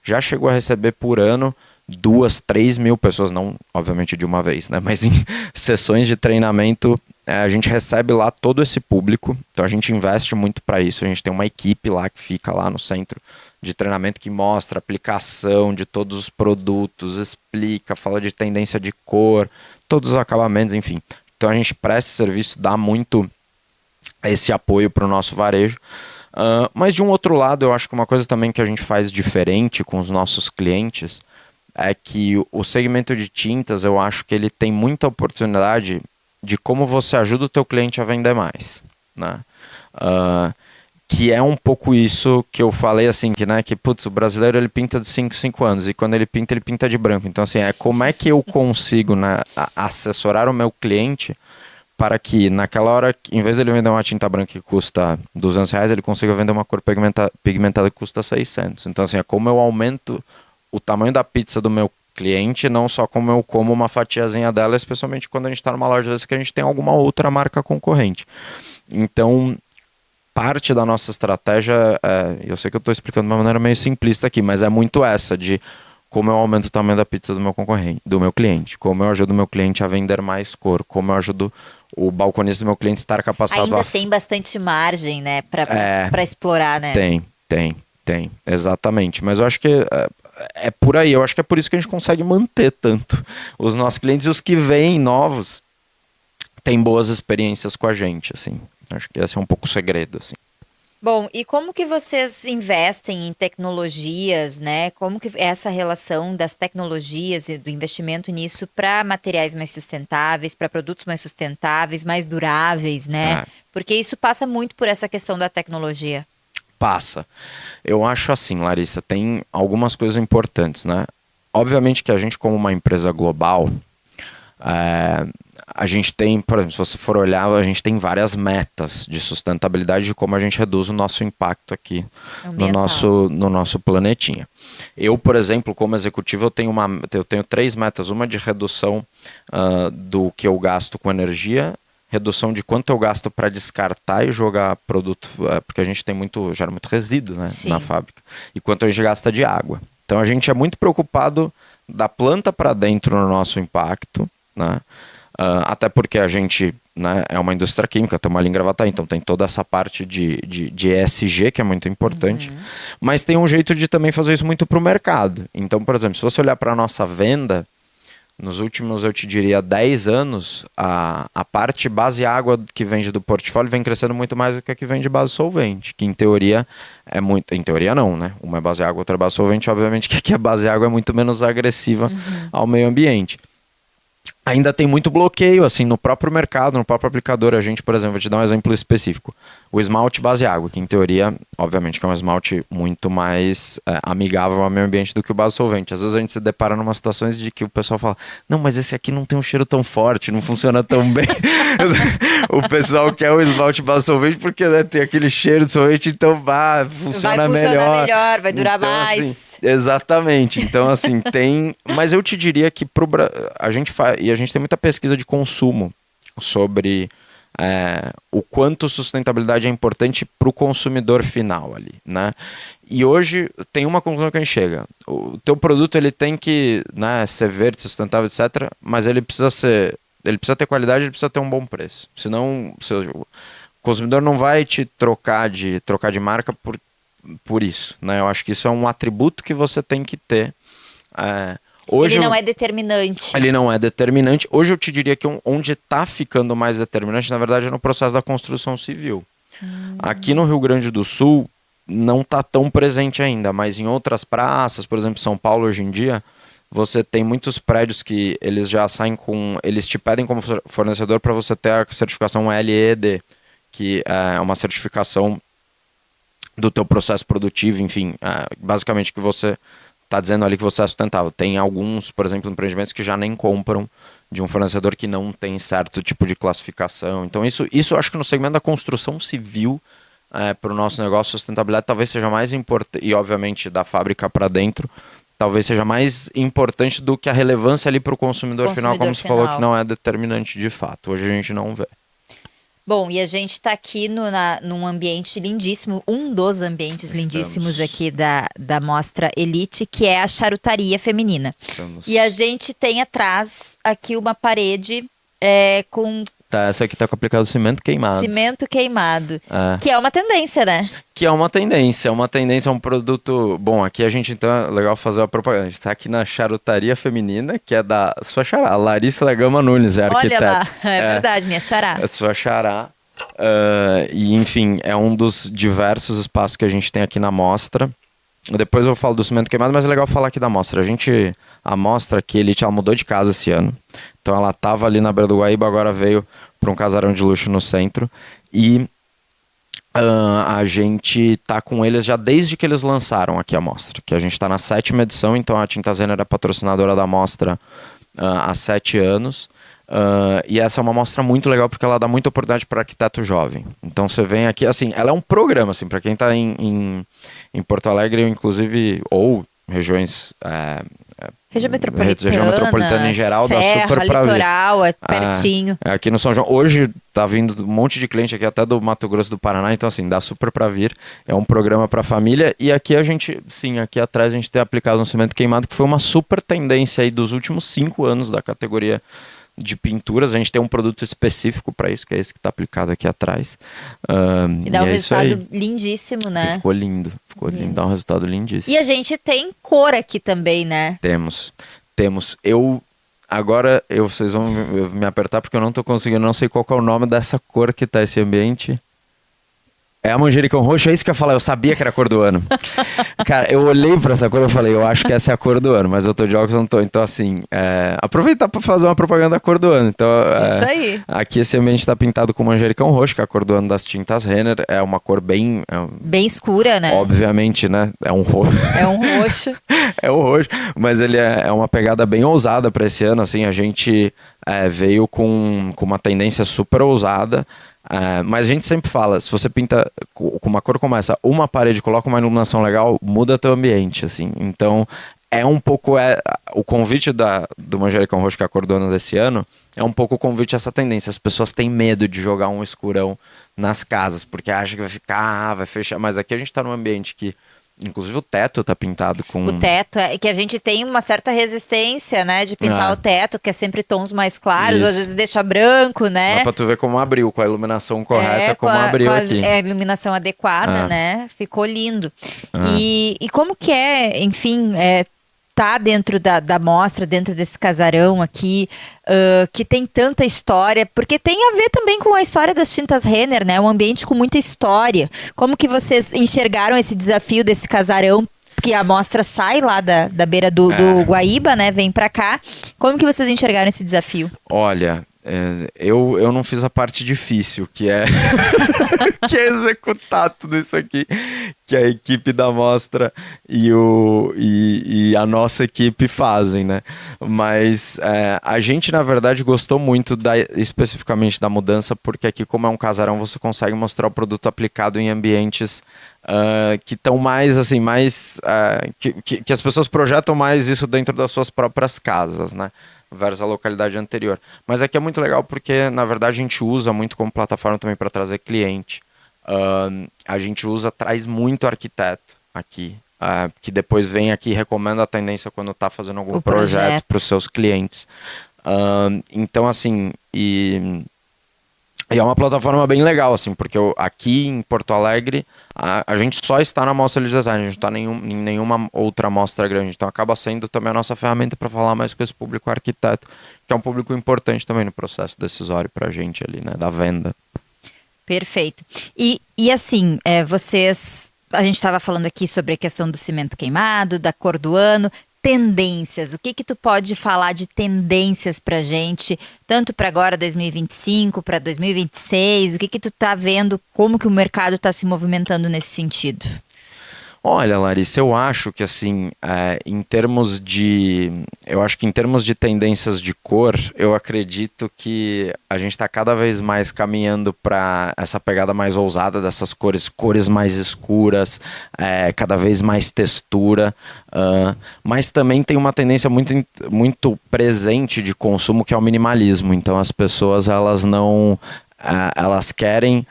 já chegou a receber por ano 2, 3 mil pessoas, não obviamente de uma vez, né? Mas em sessões de treinamento a gente recebe lá todo esse público, então a gente investe muito para isso. A gente tem uma equipe lá que fica lá no centro de treinamento que mostra a aplicação de todos os produtos, explica, fala de tendência de cor, todos os acabamentos, enfim. Então a gente presta esse serviço, dá muito esse apoio para o nosso varejo. Mas de um outro lado, eu acho que uma coisa também que a gente faz diferente com os nossos clientes é que o segmento de tintas, eu acho que ele tem muita oportunidade de como você ajuda o teu cliente a vender mais, né? Que é um pouco isso que eu falei, assim, que putz, o brasileiro ele pinta de 5 anos, e quando ele pinta de branco. Então, assim, como é que eu consigo, né, assessorar o meu cliente para que naquela hora, em vez de ele vender uma tinta branca que custa R$200, ele consiga vender uma cor pigmentada que custa 600. Então, assim, como eu aumento o tamanho da pizza do meu cliente, não só como eu como uma fatiazinha dela, especialmente quando a gente está numa loja dessa que a gente tem alguma outra marca concorrente. Então, parte da nossa estratégia, eu sei que eu estou explicando de uma maneira meio simplista aqui, mas é muito essa, de como eu aumento o tamanho da pizza do meu concorrente, do meu cliente, como eu ajudo o meu cliente a vender mais cor, como eu ajudo o balconista do meu cliente a estar capacitado Ainda tem bastante margem, né, para explorar, né? Tem, exatamente. Mas eu acho que é por aí, eu acho que é por isso que a gente consegue manter tanto os nossos clientes, e os que vêm novos têm boas experiências com a gente, assim. Acho que esse é um pouco o segredo, assim. Bom, e como que vocês investem em tecnologias, né? Como que é essa relação das tecnologias e do investimento nisso para materiais mais sustentáveis, para produtos mais sustentáveis, mais duráveis, né? É. Porque isso passa muito por essa questão da tecnologia. Passa. Eu acho assim, Larissa, tem algumas coisas importantes, né? Obviamente que a gente, como uma empresa global, a gente tem, por exemplo, se você for olhar, a gente tem várias metas de sustentabilidade de como a gente reduz o nosso impacto aqui no nosso planetinha. Eu, por exemplo, como executivo, eu tenho 3 metas. Uma de redução do que eu gasto com energia, redução de quanto eu gasto para descartar e jogar produto, porque a gente gera muito resíduo, né, na fábrica, e quanto a gente gasta de água. Então a gente é muito preocupado da planta para dentro no nosso impacto, né? Até porque a gente, né, é uma indústria química, estamos ali em Gravataí, então tem toda essa parte de ESG que é muito importante, mas tem um jeito de também fazer isso muito para o mercado. Então, por exemplo, se você olhar para a nossa venda, nos últimos, eu te diria, 10 anos, a parte base água que vende do portfólio vem crescendo muito mais do que a que vende base solvente, que em teoria é muito... Em teoria não, né? Uma é base água, outra é base solvente, obviamente que aqui a base água é muito menos agressiva ao meio ambiente. Ainda tem muito bloqueio, assim, no próprio mercado, no próprio aplicador. A gente, por exemplo, vou te dar um exemplo específico. O esmalte base água, que em teoria, obviamente, que é um esmalte muito mais amigável ao meio ambiente do que o base solvente. Às vezes a gente se depara numa situações de que o pessoal fala, não, mas esse aqui não tem um cheiro tão forte, não funciona tão bem. O pessoal quer o esmalte base solvente porque, né, tem aquele cheiro de solvente, então funciona melhor. Vai durar então, mais. Assim, exatamente. Então, assim, tem... Mas eu te diria que a gente faz... E a gente tem muita pesquisa de consumo sobre o quanto sustentabilidade é importante para o consumidor final ali, né? E hoje tem uma conclusão que a gente chega. O teu produto ele tem que, né, ser verde, sustentável, etc. Mas ele precisa ter qualidade, ele precisa ter um bom preço. Senão, o consumidor não vai te trocar de marca por isso, né? Eu acho que isso é um atributo que você tem que ter. Hoje ele não é determinante. Ele não é determinante. Hoje eu te diria que onde está ficando mais determinante, na verdade, é no processo da construção civil. Aqui no Rio Grande do Sul não está tão presente ainda, mas em outras praças, por exemplo, São Paulo hoje em dia, você tem muitos prédios que eles já saem com... Eles te pedem como fornecedor para você ter a certificação LEED, que é uma certificação do teu processo produtivo, enfim, basicamente que você... Está dizendo ali que você é sustentável. Tem alguns, por exemplo, empreendimentos que já nem compram de um fornecedor que não tem certo tipo de classificação. Então isso eu acho que no segmento da construção civil, para o nosso negócio, sustentabilidade talvez seja mais importante, e obviamente da fábrica para dentro, talvez seja mais importante do que a relevância ali para o consumidor final, como você falou, que não é determinante de fato. Hoje a gente não vê. Bom, e a gente está aqui num ambiente lindíssimo, um dos ambientes lindíssimos aqui da Mostra Elite, que é a charutaria feminina. E a gente tem atrás aqui uma parede com... Essa aqui tá com aplicado cimento queimado. Cimento queimado, que é uma tendência, né? Que é uma tendência, é um produto... Bom, aqui a gente, então, é legal fazer a propaganda. A gente tá aqui na charutaria feminina, que é da sua xará, a Larissa da Gama Nunes, é arquiteta. Olha lá, é verdade, minha xará. É sua xará. E, enfim, é um dos diversos espaços que a gente tem aqui na mostra. Depois eu falo do cimento queimado, mas é legal falar aqui da mostra. A mostra aqui, ela mudou de casa esse ano. Então ela tava ali na beira do Guaíba, agora veio para um casarão de luxo no centro. E a gente tá com eles já desde que eles lançaram aqui a mostra. Que a gente tá na 7ª edição, então a Tinta Zener é patrocinadora da mostra há 7 anos. E essa é uma mostra muito legal porque ela dá muita oportunidade para arquiteto jovem. Então você vem aqui, assim, ela é um programa, assim, para quem está em Porto Alegre, inclusive, ou regiões... Região metropolitana em geral, Serra, dá super pra litoral, pertinho. Aqui no São João, hoje tá vindo um monte de cliente aqui, até do Mato Grosso do Paraná, então assim, dá super pra vir. É um programa pra família. E aqui a gente, sim, aqui atrás a gente tem aplicado um cimento queimado, que foi uma super tendência aí dos últimos 5 anos da categoria de pinturas. A gente tem um produto específico para isso, que é esse que está aplicado aqui atrás. E dá um resultado lindíssimo, né? E ficou lindo, dá um resultado lindíssimo. E a gente tem cor aqui também, né? Temos. Vocês vão me apertar porque eu não estou conseguindo, não sei qual é o nome dessa cor que tá esse ambiente. É a manjericão roxo, é isso que eu ia falar, eu sabia que era a cor do ano. Cara, eu olhei pra essa cor e falei, eu acho que essa é a cor do ano, mas eu tô de óculos, eu não tô. Então, assim, aproveitar pra fazer uma propaganda da cor do ano. Então, Isso aí. Aqui esse ambiente tá pintado com manjericão roxo, que é a cor do ano das tintas Renner. É uma cor bem... Bem escura, né? Obviamente, né? É um roxo. É um roxo. É o roxo, mas ele é uma pegada bem ousada pra esse ano, assim, a gente veio com uma tendência super ousada. Mas a gente sempre fala, se você pinta com uma cor como essa, uma parede, coloca uma iluminação legal, muda teu ambiente, assim. Então, é um pouco o convite do manjericão roxo, que é a cor do ano desse ano, é um pouco o convite a essa tendência. As pessoas têm medo de jogar um escurão nas casas, porque acham que vai ficar, vai fechar. Mas aqui a gente tá num ambiente que, inclusive o teto tá pintado com... O teto, é que a gente tem uma certa resistência, né, de pintar o teto, que é sempre tons mais claros, Isso. às vezes deixa branco, né? Dá pra tu ver como abriu, com a iluminação correta, como abriu aqui. A iluminação adequada, né? Ficou lindo. E como que é, enfim, tá dentro da mostra, dentro desse casarão aqui, que tem tanta história, porque tem a ver também com a história das tintas Renner, né? Um ambiente com muita história. Como que vocês enxergaram esse desafio desse casarão? Porque a mostra sai lá da beira do Guaíba, né? Vem pra cá. Como que vocês enxergaram esse desafio? Olha, eu não fiz a parte difícil, que é que é executar tudo isso aqui, que a equipe da mostra e a nossa equipe fazem, né? Mas a gente, na verdade, gostou muito especificamente da mudança, porque aqui, como é um casarão, você consegue mostrar o produto aplicado em ambientes que estão mais, assim, que as pessoas projetam mais isso dentro das suas próprias casas, né? Versus a localidade anterior. Mas aqui é muito legal porque, na verdade, a gente usa muito como plataforma também para trazer cliente. A gente traz muito arquiteto aqui, que depois vem aqui e recomenda a tendência quando está fazendo algum projeto para os seus clientes. Então, assim, e é uma plataforma bem legal, assim, porque aqui em Porto Alegre a gente só está na mostra de design, a gente não está em nenhuma outra mostra grande, então acaba sendo também a nossa ferramenta para falar mais com esse público arquiteto, que é um público importante também no processo decisório para a gente ali, né, da venda. Perfeito. E assim, a gente estava falando aqui sobre a questão do cimento queimado, da cor do ano, tendências. O que tu pode falar de tendências pra gente, tanto para agora 2025, para 2026? O que tu tá vendo, como que o mercado está se movimentando nesse sentido? Olha, Larissa, eu acho que assim, em termos de tendências de cor, eu acredito que a gente está cada vez mais caminhando para essa pegada mais ousada dessas cores mais escuras, cada vez mais textura, mas também tem uma tendência muito, muito presente de consumo, que é o minimalismo. Então as pessoas, elas querem,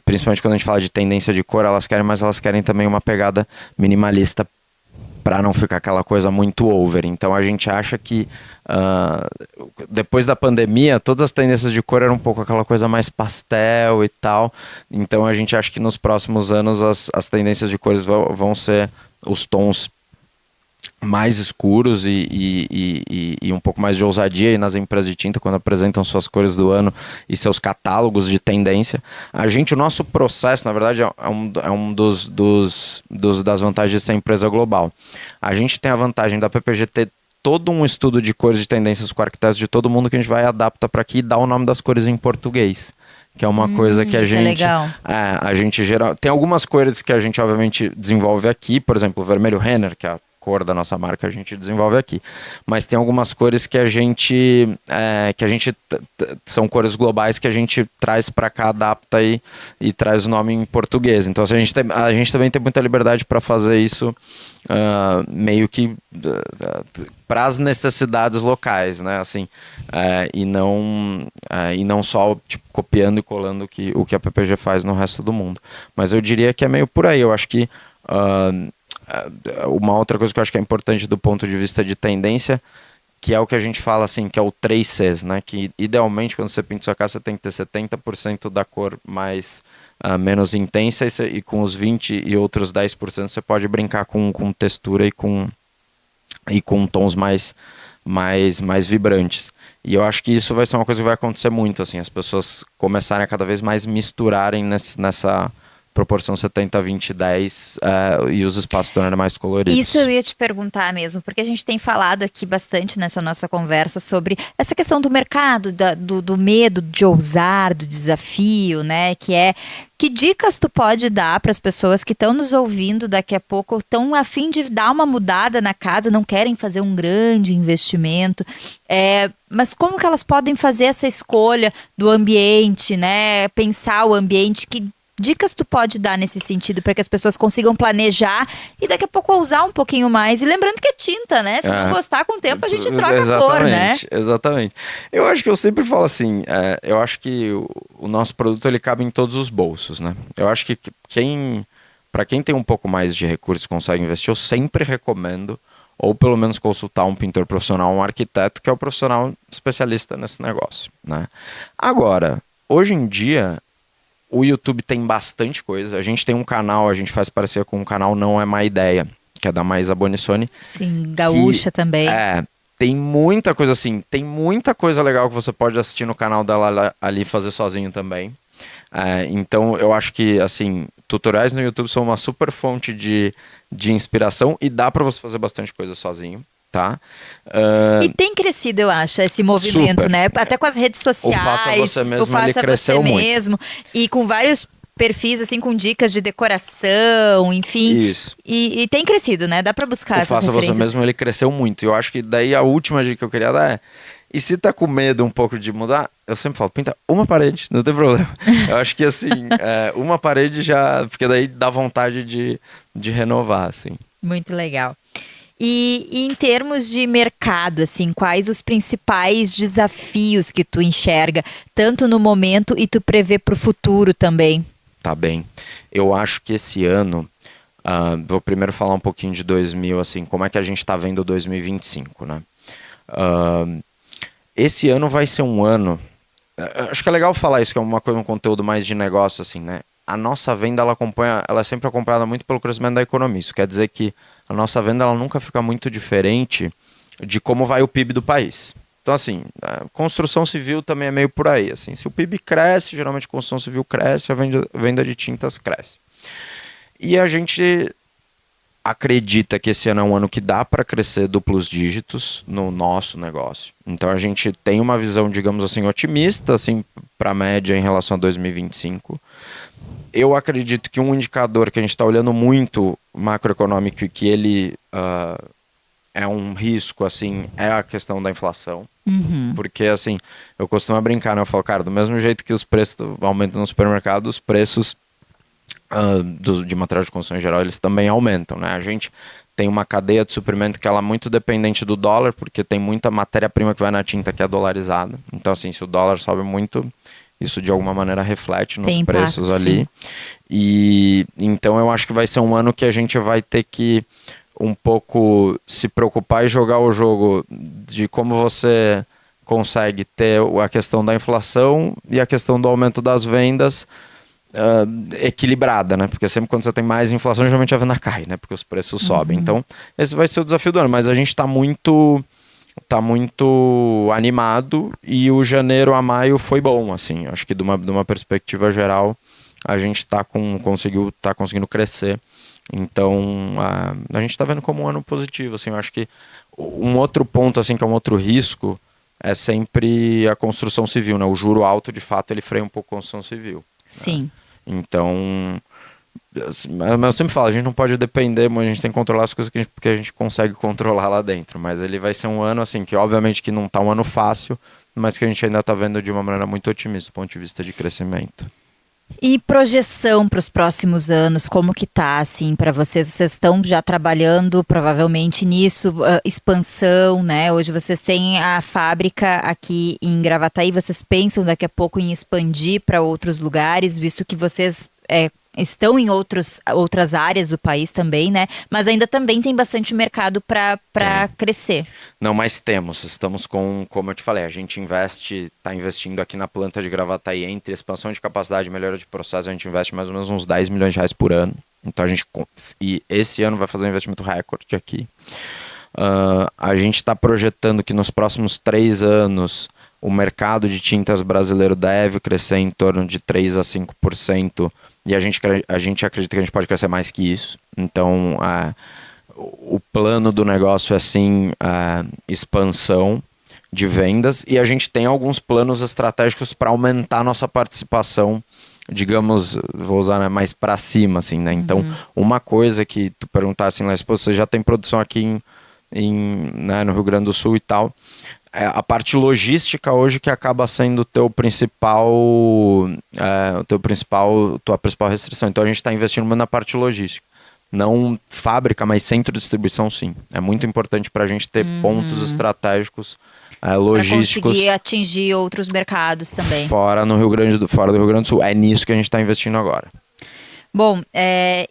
principalmente quando a gente fala de tendência de cor, mas elas querem também uma pegada minimalista para não ficar aquela coisa muito over. Então a gente acha que depois da pandemia, todas as tendências de cor eram um pouco aquela coisa mais pastel e tal. Então a gente acha que nos próximos anos as tendências de cores vão ser os tons mais escuros e um pouco mais de ousadia aí nas empresas de tinta quando apresentam suas cores do ano e seus catálogos de tendência. O nosso processo, na verdade, é um das vantagens de ser empresa global. A gente tem a vantagem da PPG ter todo um estudo de cores de tendências com arquitetos de todo mundo que a gente vai adaptar para aqui e dá o nome das cores em português. Que é uma coisa que a gente... legal. A gente tem algumas cores que a gente, obviamente, desenvolve aqui. Por exemplo, o vermelho Renner, que é a cor da nossa marca, a gente desenvolve aqui. Mas tem algumas cores que a gente são cores globais que a gente traz para cá, adapta e traz o nome em português. Então a gente também tem muita liberdade para fazer isso meio que para as necessidades locais, né? Assim, e não só tipo, copiando e colando o que a PPG faz no resto do mundo. Mas eu diria que é meio por aí. Eu acho que uma outra coisa que eu acho que é importante do ponto de vista de tendência, que é o que a gente fala assim, que é o 3Cs, né? Que idealmente quando você pinta sua casa você tem que ter 70% da cor menos intensa e com os 20% e outros 10% você pode brincar com textura e com tons mais mais vibrantes. E eu acho que isso vai ser uma coisa que vai acontecer muito, assim, as pessoas começarem a cada vez mais misturarem nessa proporção 70, 20, 10 e os espaços tornarem mais coloridos. Isso eu ia te perguntar mesmo, porque a gente tem falado aqui bastante nessa nossa conversa sobre essa questão do mercado, do medo de ousar, do desafio, né? Que dicas tu pode dar para as pessoas que estão nos ouvindo daqui a pouco, estão a fim de dar uma mudada na casa, não querem fazer um grande investimento, mas como que elas podem fazer essa escolha do ambiente, né? Pensar o ambiente, que dicas tu pode dar nesse sentido para que as pessoas consigam planejar e daqui a pouco usar um pouquinho mais? E lembrando que é tinta, né? Se não gostar, com o tempo a gente troca a cor, né? Exatamente. Eu acho que eu sempre falo assim, eu acho que o nosso produto ele cabe em todos os bolsos, né? Eu acho que para quem tem um pouco mais de recursos e consegue investir, eu sempre recomendo ou pelo menos consultar um pintor profissional, um arquiteto, que é o profissional especialista nesse negócio, né? Agora, hoje em dia, o YouTube tem bastante coisa. A gente tem um canal, a gente faz parecer com um canal Não É Má Ideia, que é da Maísa Bonissoni. Sim, gaúcha também. Tem muita coisa assim, tem muita coisa legal que você pode assistir no canal dela ali, fazer sozinho também. Então eu acho que assim, tutoriais no YouTube são uma super fonte de inspiração e dá para você fazer bastante coisa sozinho. Tá? E tem crescido, eu acho, esse movimento, super, né? Até com as redes sociais. O Faça Você Mesmo, ele cresceu muito. E com vários perfis, assim, com dicas de decoração, enfim. Isso. E tem crescido, né? Dá pra buscar essas referências. O Faça Você Mesmo, ele cresceu muito. E eu acho que daí a última dica que eu queria dar e se tá com medo um pouco de mudar, eu sempre falo, pinta uma parede, não tem problema. Eu acho que assim, uma parede já, porque daí dá vontade de renovar, assim. Muito legal. E em termos de mercado, assim, quais os principais desafios que tu enxerga, tanto no momento e tu prevê para o futuro também? Tá bem. Eu acho que esse ano, vou primeiro falar um pouquinho de 2000, assim, como é que a gente está vendo 2025, né? Esse ano vai ser um ano, acho que é legal falar isso, que é uma coisa, um conteúdo mais de negócio, assim, né? A nossa venda, ela é sempre acompanhada muito pelo crescimento da economia. Isso quer dizer que a nossa venda ela nunca fica muito diferente de como vai o PIB do país. Então, assim, a construção civil também é meio por aí. Assim, se o PIB cresce, geralmente a construção civil cresce, a venda de tintas cresce. E a gente acredita que esse ano é um ano que dá para crescer duplos dígitos no nosso negócio. Então, a gente tem uma visão, digamos assim, otimista assim, para a média em relação a 2025. Eu acredito que um indicador que a gente está olhando muito macroeconômico e que ele é um risco, assim, é a questão da inflação. Uhum. Porque, assim, eu costumo brincar, né? Eu falo, cara, do mesmo jeito que os preços aumentam no supermercado, os preços de material de construção em geral, eles também aumentam, né? A gente tem uma cadeia de suprimento que ela é muito dependente do dólar, porque tem muita matéria-prima que vai na tinta que é dolarizada. Então, assim, se o dólar sobe muito, isso de alguma maneira reflete nos preços ali. Sim. E então eu acho que vai ser um ano que a gente vai ter que um pouco se preocupar e jogar o jogo de como você consegue ter a questão da inflação e a questão do aumento das vendas equilibrada, né? Porque sempre quando você tem mais inflação, geralmente a venda cai, né? Porque os preços sobem. Então esse vai ser o desafio do ano, mas a gente está muito animado e o janeiro a maio foi bom, assim. Acho que de uma perspectiva geral a gente tá conseguindo crescer. Então a gente está vendo como um ano positivo, assim. Eu acho que um outro ponto, assim, que é um outro risco é sempre a construção civil, né? O juro alto, de fato, ele freia um pouco a construção civil. Sim. Né? Então, mas eu sempre falo, a gente não pode depender, mas a gente tem que controlar as coisas que a gente consegue controlar lá dentro. Mas ele vai ser um ano, assim, que obviamente que não tá um ano fácil, mas que a gente ainda tá vendo de uma maneira muito otimista do ponto de vista de crescimento. E projeção para os próximos anos, como que tá, assim, para vocês? Vocês estão já trabalhando provavelmente nisso, expansão, né? Hoje vocês têm a fábrica aqui em Gravataí, vocês pensam daqui a pouco em expandir para outros lugares, visto que vocês estão em outras áreas do país também, né? Mas ainda também tem bastante mercado para crescer. Não, mas estamos como eu te falei, a gente está investindo aqui na planta de Gravataí entre expansão de capacidade e melhora de processo, a gente investe mais ou menos uns 10 milhões de reais por ano. Então e esse ano vai fazer um investimento recorde aqui. A gente está projetando que nos próximos 3 anos o mercado de tintas brasileiro deve crescer em torno de 3 a 5%, e a gente acredita que a gente pode crescer mais que isso. Então, o plano do negócio é sim expansão de vendas, e a gente tem alguns planos estratégicos para aumentar nossa participação, digamos, vou usar, né, mais para cima, assim, né? Então, uma coisa que tu perguntasse, assim, você já tem produção aqui né, no Rio Grande do Sul e tal, a parte logística hoje que acaba sendo tua principal restrição. Então a gente está investindo muito na parte logística. Não fábrica, mas centro de distribuição, sim. É muito importante para a gente ter pontos estratégicos logísticos. Para conseguir atingir outros mercados também. Fora do Rio Grande do Sul. É nisso que a gente está investindo agora. Bom,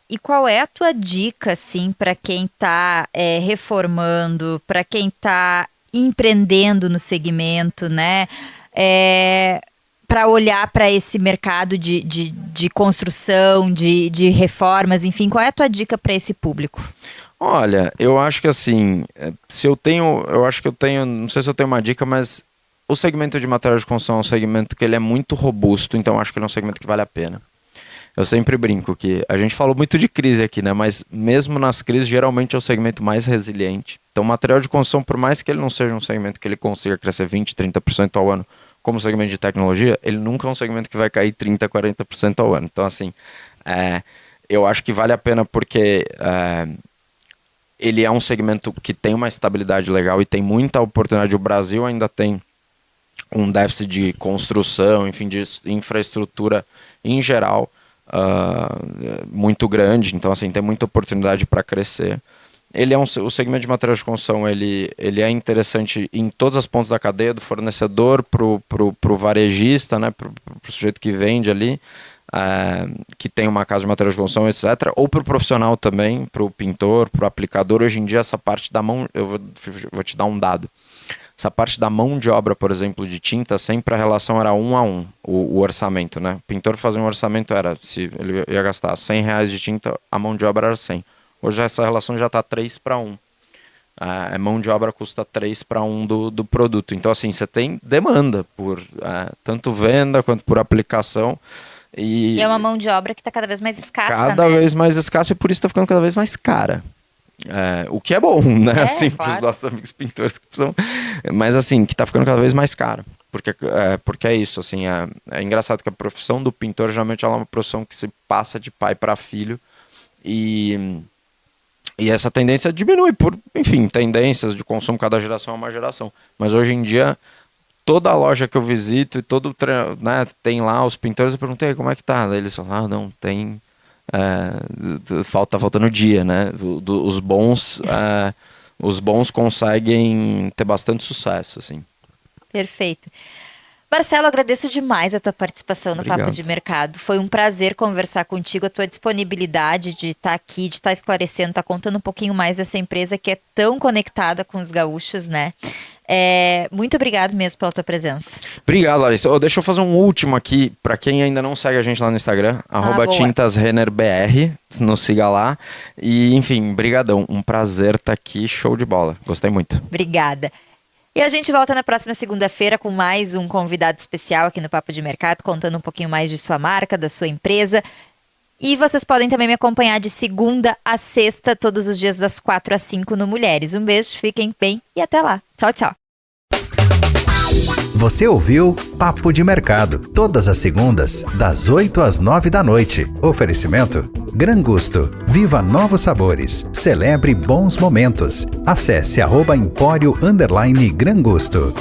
e qual é a tua dica, assim, para quem está reformando, para quem está empreendendo no segmento, né? Para olhar para esse mercado de construção, de reformas, enfim, qual é a tua dica para esse público? Olha, eu acho que assim, não sei se eu tenho uma dica, mas o segmento de material de construção é um segmento que ele é muito robusto, então eu acho que ele é um segmento que vale a pena. Eu sempre brinco que a gente falou muito de crise aqui, né? Mas mesmo nas crises, geralmente é o segmento mais resiliente. Então, o material de construção, por mais que ele não seja um segmento que ele consiga crescer 20%, 30% ao ano, como segmento de tecnologia, ele nunca é um segmento que vai cair 30%, 40% ao ano. Então, assim, eu acho que vale a pena porque ele é um segmento que tem uma estabilidade legal e tem muita oportunidade. O Brasil ainda tem um déficit de construção, enfim, de infraestrutura em geral, muito grande, então assim, tem muita oportunidade para crescer. O segmento de material de construção, ele é interessante em todas as pontas da cadeia, do fornecedor pro varejista, né, pro sujeito que vende ali, que tem uma casa de material de construção, etc. Ou pro profissional também, pro pintor, pro aplicador. Hoje em dia, essa parte da mão, eu vou te dar um dado. Essa parte da mão de obra, por exemplo, de tinta, sempre a relação era 1 a 1, o orçamento, né? O pintor fazia um orçamento, se ele ia gastar R$100 de tinta, a mão de obra era 100. Hoje essa relação já está 3 para 1. A mão de obra custa 3 para 1 do produto. Então, assim, você tem demanda por tanto venda quanto por aplicação. E é uma mão de obra que está cada vez mais escassa, Cada vez mais escassa, e por isso está ficando cada vez mais cara. O que é bom, né? Assim, claro. para os nossos amigos pintores que precisam. Mas assim, que tá ficando cada vez mais caro. Porque é isso, assim, é engraçado que a profissão do pintor geralmente ela é uma profissão que se passa de pai para filho. E essa tendência diminui por, enfim, tendências de consumo, cada geração é uma geração. Mas hoje em dia, toda loja que eu visito e né, tem lá os pintores, eu perguntei como é que tá. Daí eles falam, não, tem. Tá faltando dia, né? Os bons conseguem ter bastante sucesso, assim. Perfeito. Marcelo, agradeço demais a tua participação no Obrigado. Papo de Mercado. Foi um prazer conversar contigo, a tua disponibilidade de estar aqui, de estar esclarecendo, estar contando um pouquinho mais dessa empresa que é tão conectada com os gaúchos, né? Muito obrigado mesmo pela tua presença. Obrigado, Larissa. Deixa eu fazer um último aqui, para quem ainda não segue a gente lá no Instagram, @tintasrennerbr, nos siga lá. E, enfim, brigadão. Um prazer estar aqui, show de bola. Gostei muito. Obrigada. E a gente volta na próxima segunda-feira com mais um convidado especial aqui no Papo de Mercado, contando um pouquinho mais de sua marca, da sua empresa. E vocês podem também me acompanhar de segunda a sexta, todos os dias das 4 às 5 no Mulheres. Um beijo, fiquem bem e até lá. Tchau, tchau. Você ouviu Papo de Mercado, todas as segundas, das 8 às 9 da noite. Oferecimento Gran Gusto. Viva novos sabores. Celebre bons momentos. Acesse @empório_Gran Gusto.